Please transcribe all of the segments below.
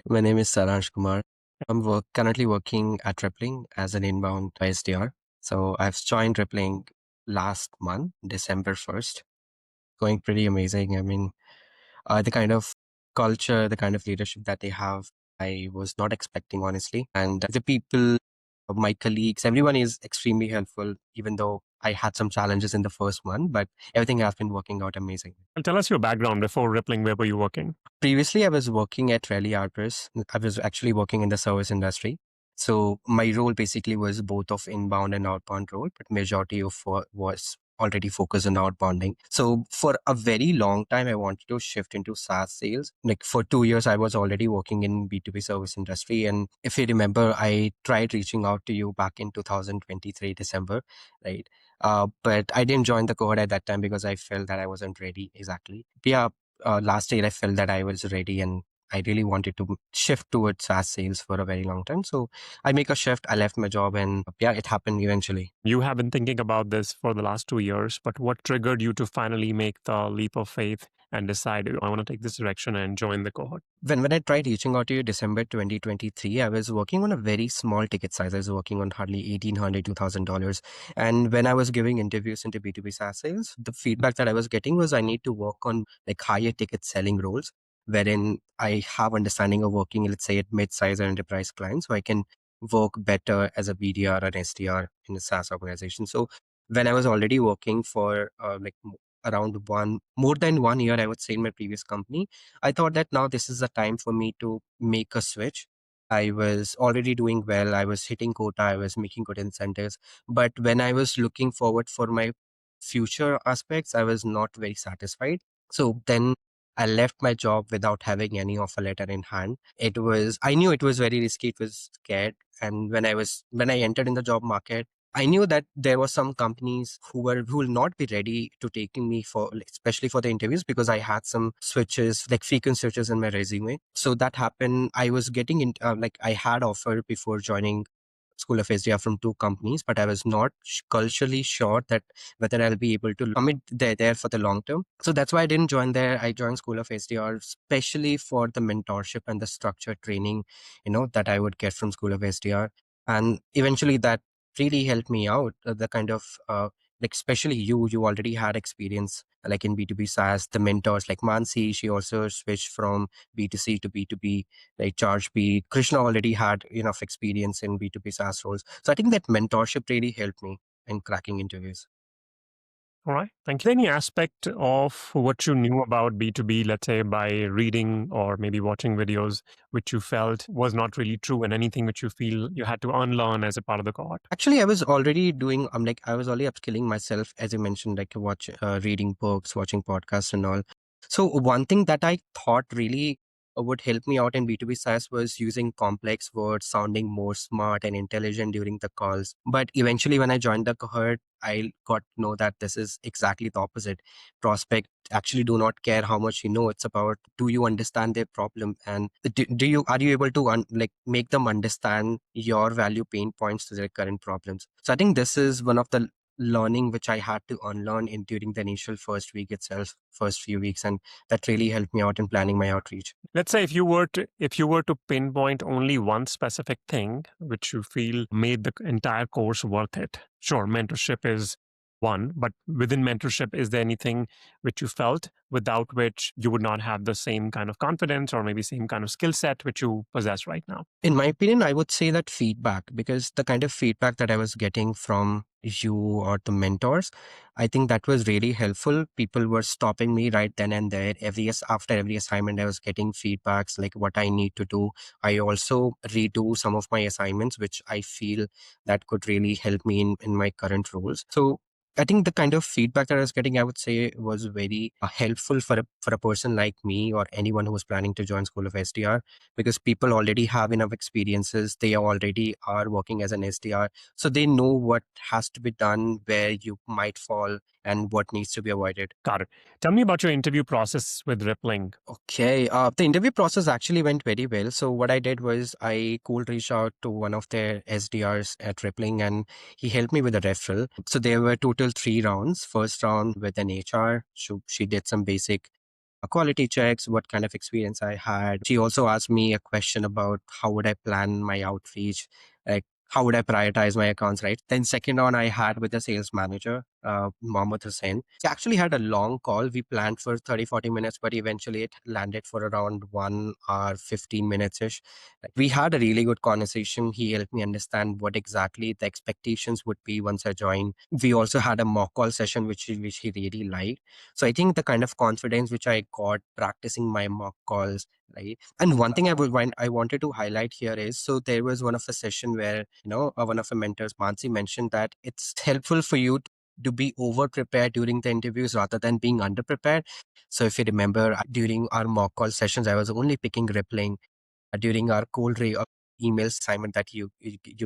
My name is Saransh Kumar. I'm currently working at Rippling as an inbound SDR. So I've joined Rippling last month, December 1st. Going pretty amazing. I mean, the kind of culture, the kind of leadership that they have, I was not expecting, honestly. And the people, my colleagues, everyone is extremely helpful, even though I had some challenges in the first month, but everything has been working out amazing. And tell us your background before Rippling. Where were you working? Previously, I was working at Rally Harper's. I was actually working in the service industry. So my role basically was both of inbound and outbound role, but majority of was already focused on outbounding. So for a very long time, I wanted to shift into SaaS sales. Like for 2 years, I was already working in B2B service industry. And if you remember, I tried reaching out to you back in 2023, December, right? But I didn't join the cohort at that time because I felt that I wasn't ready exactly. But yeah, last year I felt that I was ready and I really wanted to shift towards SaaS sales for a very long time. So I make a shift. I left my job and yeah, it happened eventually. You have been thinking about this for the last 2 years, but what triggered you to finally make the leap of faith and decide, I want to take this direction and join the cohort? When I tried reaching out to you December 2023, I was working on a very small ticket size. I was working on hardly $1,800, $2,000. And when I was giving interviews into B2B SaaS sales, the feedback that I was getting was I need to work on like higher ticket selling roles, wherein I have understanding of working, let's say at mid-size or enterprise clients, so I can work better as a BDR or an SDR in a SaaS organization. So when I was already working for around more than 1 year, I would say in my previous company, I thought that now this is the time for me to make a switch. I was already doing well. I was hitting quota. I was making good incentives. But when I was looking forward for my future aspects, I was not very satisfied. So then I left my job without having any offer letter in hand. I knew it was very risky. It was scared. And when I entered in the job market, I knew that there were some companies who will not be ready to taking me for, like, especially for the interviews, because I had some switches, like frequent switches in my resume. So that happened. I was getting in, I had offer before joining School of SDR from two companies, but I was not culturally sure that whether I'll be able to commit there for the long term. So that's why I didn't join there. I joined School of SDR especially for the mentorship and the structured training, that I would get from School of SDR. And eventually that really helped me out. The kind of like especially you already had experience like in B2B SaaS, the mentors like Mansi, she also switched from B2C to B2B, like Charge B. Krishna already had enough experience in B2B SaaS roles. So I think that mentorship really helped me in cracking interviews. All right. Thank you. Any aspect of what you knew about B2B, let's say by reading or maybe watching videos, which you felt was not really true, and anything which you feel you had to unlearn as a part of the cohort? Actually, I was already doing, I was already upskilling myself, as you mentioned, like reading books, watching podcasts and all. So one thing that I thought really would help me out in B2B SaaS was using complex words, sounding more smart and intelligent during the calls. But eventually when I joined the cohort, I got to know that this is exactly the opposite. Prospect actually do not care how much you know. It's about, do you understand their problem, and are you able to make them understand your value pain points to their current problems. So I think this is one of the learning which I had to unlearn in during the initial first week itself, first few weeks, and that really helped me out in planning my outreach. Let's say if you were to pinpoint only one specific thing which you feel made the entire course worth it. Sure, mentorship is one, but within mentorship, is there anything which you felt without which you would not have the same kind of confidence or maybe same kind of skill set which you possess right now? In my opinion, I would say that feedback, because the kind of feedback that I was getting from you or the mentors, I think that was really helpful. People were stopping me right then and there. After every assignment, I was getting feedbacks like what I need to do. I also redo some of my assignments, which I feel that could really help me in my current roles. So I think the kind of feedback that I was getting, I would say, was very helpful for a person like me or anyone who was planning to join School of SDR, because people already have enough experiences. They already are working as an SDR. So they know what has to be done, where you might fall, and what needs to be avoided. Got it. Tell me about your interview process with Rippling. Okay. The interview process actually went very well. So what I did was I cold reached out to one of their SDRs at Rippling, and he helped me with a referral. So there were total 3 rounds. First round with an HR. She did some basic quality checks, what kind of experience I had. She also asked me a question about how would I plan my outreach, like how would I prioritize my accounts, right? Then second on I had with the sales manager, Mohammed Hussain. We actually had a long call. We planned for 30-40 minutes, but eventually it landed for around 1 hour, 15 minutes-ish. We had a really good conversation. He helped me understand what exactly the expectations would be once I joined. We also had a mock call session, which he really liked. So I think the kind of confidence which I got practicing my mock calls, right? And one thing I wanted to highlight here is, so there was one of the session where, one of the mentors, Mansi, mentioned that it's helpful for you to be over prepared during the interviews rather than being under prepared. So if you remember, during our mock call sessions, I was only picking rippling. During our cold ray email assignment that you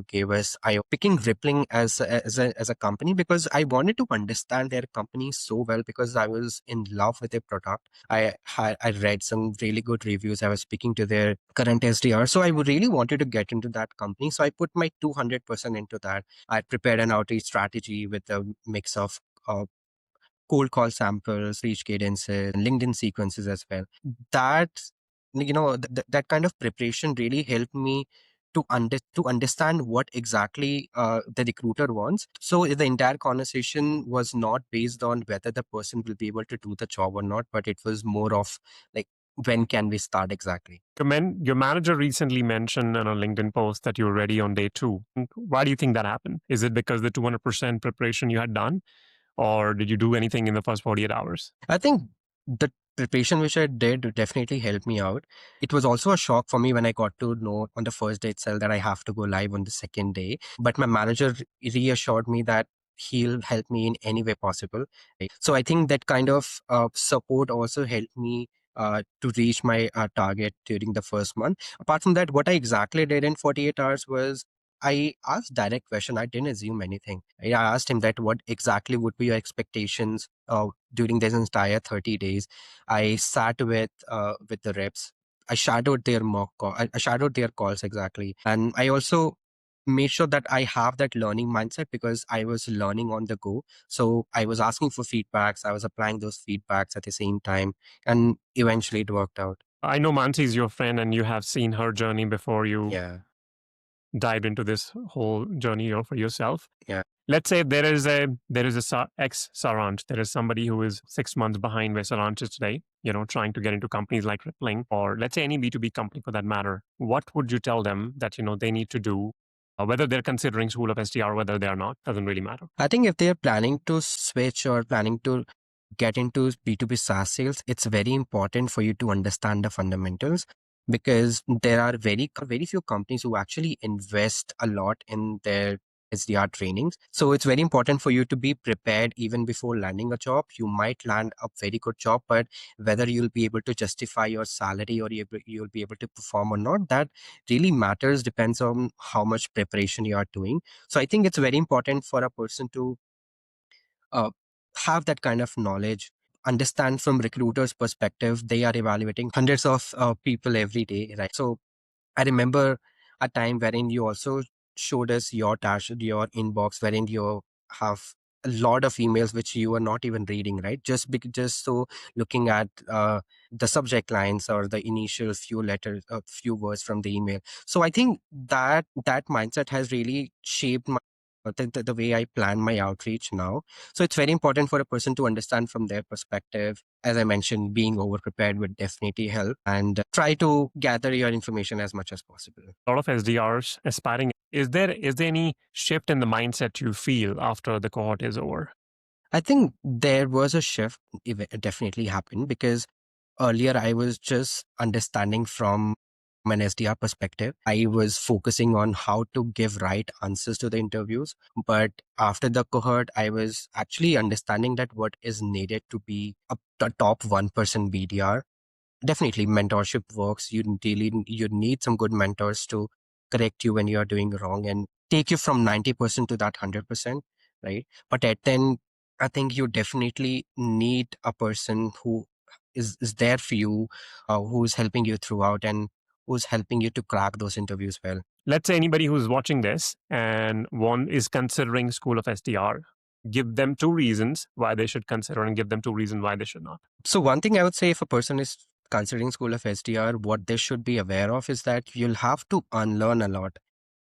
gave us, I picking rippling as a company because I wanted to understand their company so well, because I was in love with their product. I read some really good reviews. I was speaking to their current SDR, so I really wanted to get into that company. So I put my 200% into that. I prepared an outreach strategy with a mix of cold call samples, reach cadences, and LinkedIn sequences as well. That, that kind of preparation really helped me to understand what exactly the recruiter wants. So the entire conversation was not based on whether the person will be able to do the job or not, but it was more of like, when can we start exactly? Your manager recently mentioned in a LinkedIn post that you were ready on day two. Why do you think that happened? Is it because the 200% preparation you had done, or did you do anything in the first 48 hours? I think the preparation which I did definitely helped me out. It was also a shock for me when I got to know on the first day itself that I have to go live on the second day. But my manager reassured me that he'll help me in any way possible. Right? So I think that kind of support also helped me to reach my target during the first month. Apart from that, what I exactly did in 48 hours was I asked direct question. I didn't assume anything. I asked him that what exactly would be your expectations during this entire 30 days. I sat with the reps. I shadowed their mock call. I shadowed their calls exactly. And I also made sure that I have that learning mindset because I was learning on the go. So I was asking for feedbacks. I was applying those feedbacks at the same time. And eventually it worked out. I know Mansi is your friend and you have seen her journey before you Yeah. dived into this whole journey for yourself. Yeah. Let's say there is a ex Saransh. There is somebody who is 6 months behind where Saransh is today, trying to get into companies like Rippling, or let's say any B2B company for that matter. What would you tell them that they need to do, whether they're considering School of SDR, whether they are not, doesn't really matter. I think if they're planning to switch or planning to get into B2B SaaS sales, it's very important for you to understand the fundamentals, because there are very few companies who actually invest a lot in their SDR trainings. So it's very important for you to be prepared even before landing a job. You might land a very good job, but whether you'll be able to justify your salary or you'll be able to perform or not, that really matters, depends on how much preparation you are doing. So I think it's very important for a person to uh, have that kind of knowledge, understand from recruiters' perspective. They are evaluating hundreds of people every day, right? So I remember a time wherein you also showed us your your inbox, wherein you have a lot of emails which you are not even reading, right? Just so looking at the subject lines or the initial few letters, few words from the email. So I think that mindset has really shaped the way I plan my outreach now. So it's very important for a person to understand from their perspective. As I mentioned, being over prepared would definitely help, and try to gather your information as much as possible. A lot of SDRs aspiring. Is there any shift in the mindset you feel after the cohort is over? I think there was a shift, it definitely happened, because earlier I was just understanding from an SDR perspective. I was focusing on how to give right answers to the interviews. But after the cohort, I was actually understanding that what is needed to be a top 1% BDR. Definitely mentorship works. You need some good mentors to correct you when you are doing wrong and take you from 90% to that 100%, right? But at then, I think you definitely need a person who is there for you, who's helping you throughout, and who's helping you to crack those interviews well. Let's say anybody who's watching this and one is considering School of SDR. give them 2 reasons why they should consider and give them 2 reasons why they should not. So one thing I would say, if a person is considering School of SDR, what they should be aware of is that you'll have to unlearn a lot.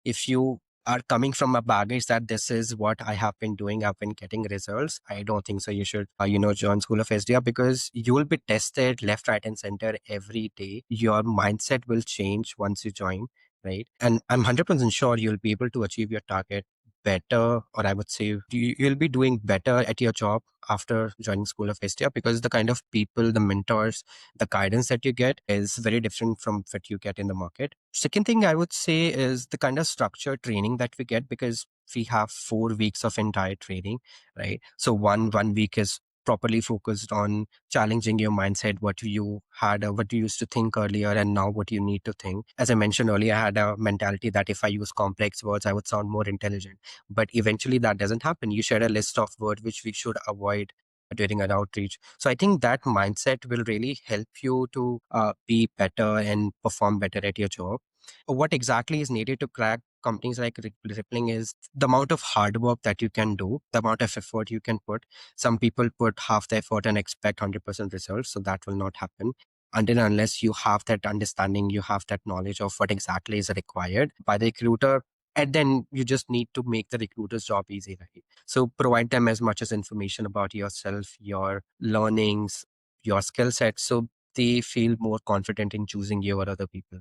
If you are coming from a baggage that this is what I have been doing, I've been getting results, I don't think so. You should, join School of SDR, because you will be tested left, right, and center every day. Your mindset will change once you join, right? And I'm 100% sure you'll be able to achieve your target better, or I would say you'll be doing better at your job after joining School of SDR, because the kind of people, the mentors, the guidance that you get is very different from what you get in the market. Second thing I would say is the kind of structured training that we get, because we have 4 weeks of entire training, right? So one week is properly focused on challenging your mindset, what you had, what you used to think earlier, and now what you need to think. As I mentioned earlier, I had a mentality that if I use complex words, I would sound more intelligent. But eventually that doesn't happen. You share a list of words which we should avoid during an outreach. So I think that mindset will really help you to be better and perform better at your job. What exactly is needed to crack companies like Rippling is the amount of hard work that you can do, the amount of effort you can put. Some people put half the effort and expect 100% results. So that will not happen until and unless you have that understanding, you have that knowledge of what exactly is required by the recruiter. And then you just need to make the recruiter's job easy, right? So provide them as much as information about yourself, your learnings, your skill set, so they feel more confident in choosing you or other people.